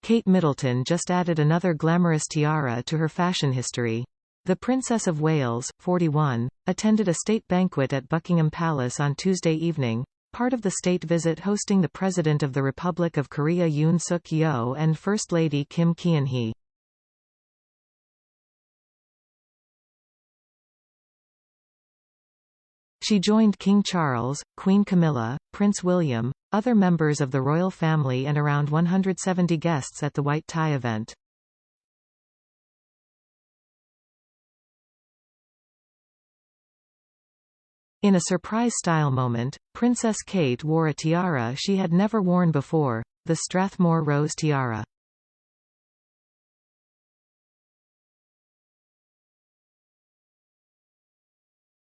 Kate Middleton just added another glamorous tiara to her fashion history. The Princess of Wales, 41, attended a state banquet at Buckingham Palace on Tuesday evening, part of the state visit hosting the President of the Republic of Korea Yoon Suk-yeol and First Lady Kim Keon-hee. She joined King Charles, Queen Camilla, Prince William, other members of the royal family and around 170 guests at the white tie event. In a surprise style moment, Princess Kate wore a tiara she had never worn before, the Strathmore Rose tiara.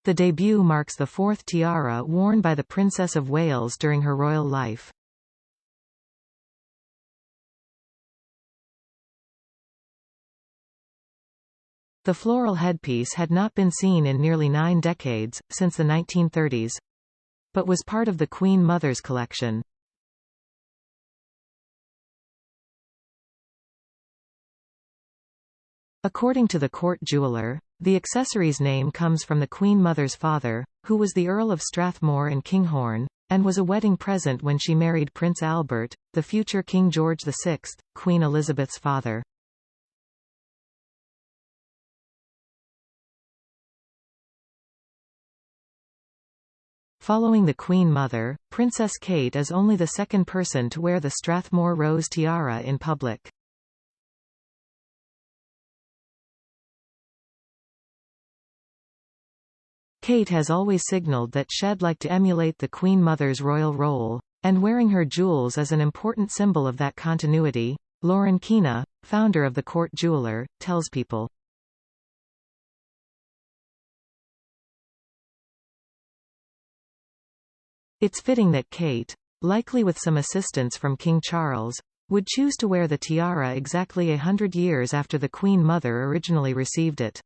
The debut marks the fourth tiara worn by the Princess of Wales during her royal life. The floral headpiece had not been seen in nearly 9 decades, since the 1930s, but was part of the Queen Mother's collection. According to the court jeweler, the accessory's name comes from the Queen Mother's father, who was the Earl of Strathmore and Kinghorn, and was a wedding present when she married Prince Albert, the future King George VI, Queen Elizabeth's father. Following the Queen Mother, Princess Kate is only the second person to wear the Strathmore Rose tiara in public. Kate has always signaled that she'd like to emulate the Queen Mother's royal role, and wearing her jewels is an important symbol of that continuity, Lauren Keena, founder of the court jeweler, tells People. It's fitting that Kate, likely with some assistance from King Charles, would choose to wear the tiara exactly 100 years after the Queen Mother originally received it.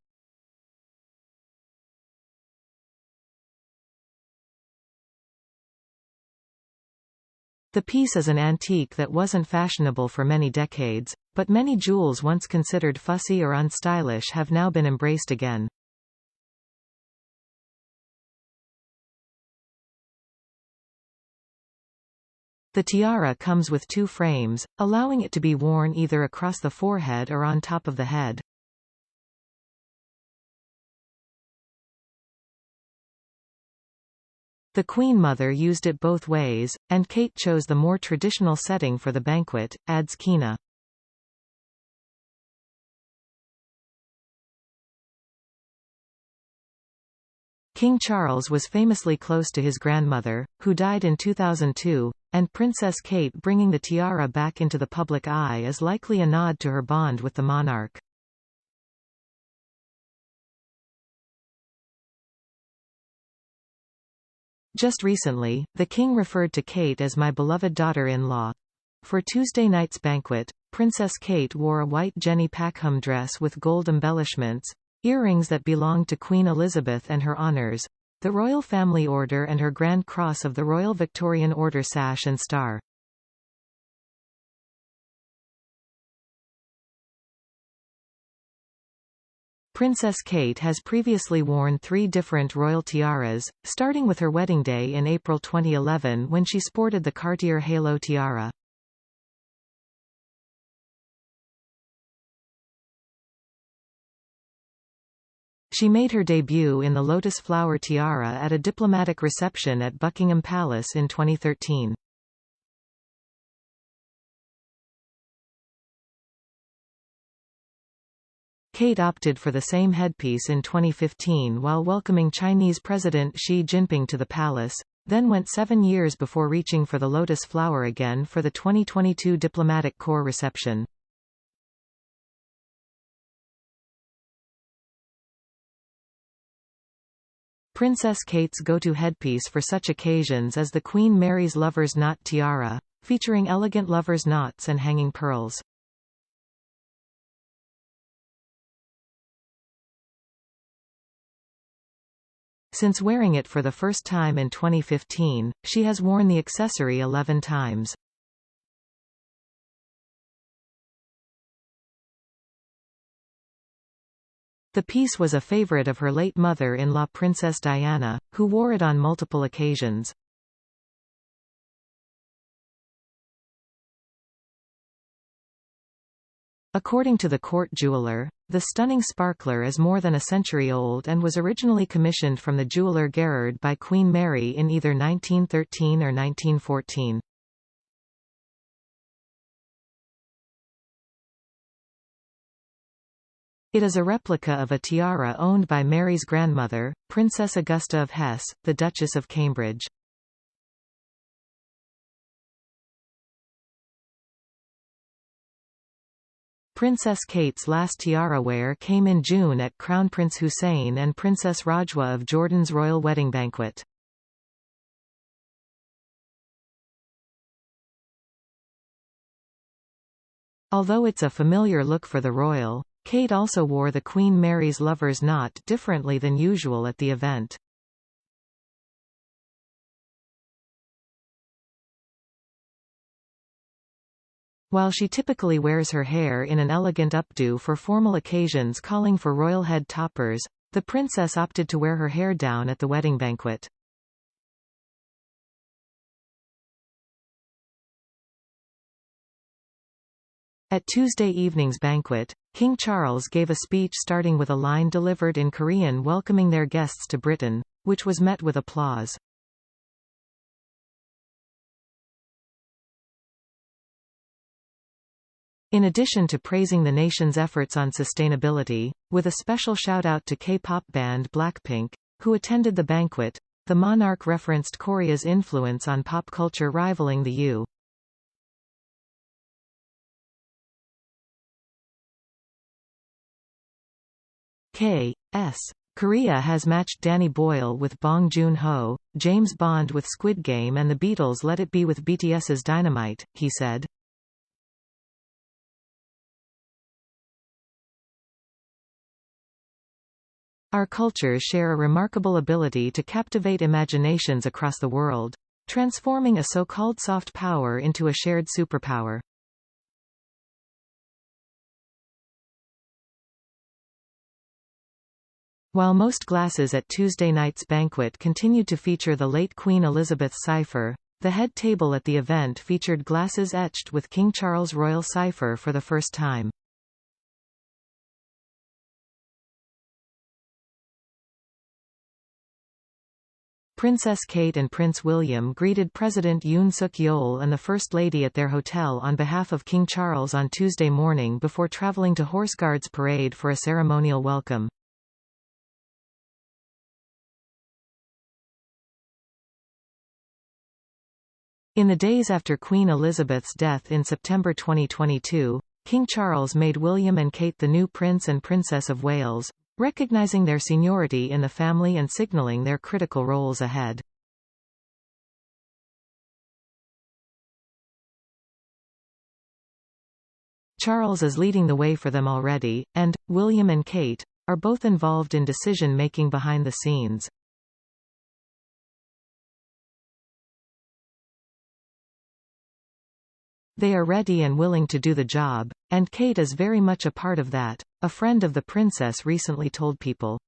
The piece is an antique that wasn't fashionable for many decades, but many jewels once considered fussy or unstylish have now been embraced again. The tiara comes with 2 frames, allowing it to be worn either across the forehead or on top of the head. The Queen Mother used it both ways, and Kate chose the more traditional setting for the banquet, adds Keena. King Charles was famously close to his grandmother, who died in 2002, and Princess Kate bringing the tiara back into the public eye is likely a nod to her bond with the monarch. Just recently, the king referred to Kate as my beloved daughter-in-law. For Tuesday night's banquet, Princess Kate wore a white Jenny Packham dress with gold embellishments, earrings that belonged to Queen Elizabeth and her honours, the Royal Family Order and her Grand Cross of the Royal Victorian Order sash and star. Princess Kate has previously worn 3 different royal tiaras, starting with her wedding day in April 2011 when she sported the Cartier Halo tiara. She made her debut in the lotus flower tiara at a diplomatic reception at Buckingham Palace in 2013. Kate opted for the same headpiece in 2015 while welcoming Chinese President Xi Jinping to the palace, then went 7 years before reaching for the lotus flower again for the 2022 Diplomatic Corps reception. Princess Kate's go-to headpiece for such occasions is the Queen Mary's Lover's Knot tiara, featuring elegant lover's knots and hanging pearls. Since wearing it for the first time in 2015, she has worn the accessory 11 times. The piece was a favorite of her late mother-in-law Princess Diana, who wore it on multiple occasions. According to the court jeweler, the stunning sparkler is more than a century old and was originally commissioned from the jeweler Gerard by Queen Mary in either 1913 or 1914. It is a replica of a tiara owned by Mary's grandmother, Princess Augusta of Hesse, the Duchess of Cambridge. Princess Kate's last tiara wear came in June at Crown Prince Hussein and Princess Rajwa of Jordan's royal wedding banquet. Although it's a familiar look for the royal, Kate also wore the Queen Mary's lover's knot differently than usual at the event. While she typically wears her hair in an elegant updo for formal occasions calling for royal head toppers, the princess opted to wear her hair down at the wedding banquet. At Tuesday evening's banquet, King Charles gave a speech starting with a line delivered in Korean welcoming their guests to Britain, which was met with applause. In addition to praising the nation's efforts on sustainability, with a special shout-out to K-pop band Blackpink, who attended the banquet, the monarch referenced Korea's influence on pop culture rivaling the U.K.'s. Korea has matched Danny Boyle with Bong Joon-ho, James Bond with Squid Game and the Beatles Let It Be with BTS's Dynamite, he said. Our cultures share a remarkable ability to captivate imaginations across the world, transforming a so-called soft power into a shared superpower. While most glasses at Tuesday night's banquet continued to feature the late Queen Elizabeth's cipher, the head table at the event featured glasses etched with King Charles' royal cipher for the first time. Princess Kate and Prince William greeted President Yoon Suk-yeol and the First Lady at their hotel on behalf of King Charles on Tuesday morning before traveling to Horse Guards Parade for a ceremonial welcome. In the days after Queen Elizabeth's death in September 2022, King Charles made William and Kate the new Prince and Princess of Wales, recognizing their seniority in the family and signaling their critical roles ahead. Charles is leading the way for them already, and William and Kate are both involved in decision-making behind the scenes. They are ready and willing to do the job, and Kate is very much a part of that, a friend of the princess recently told People.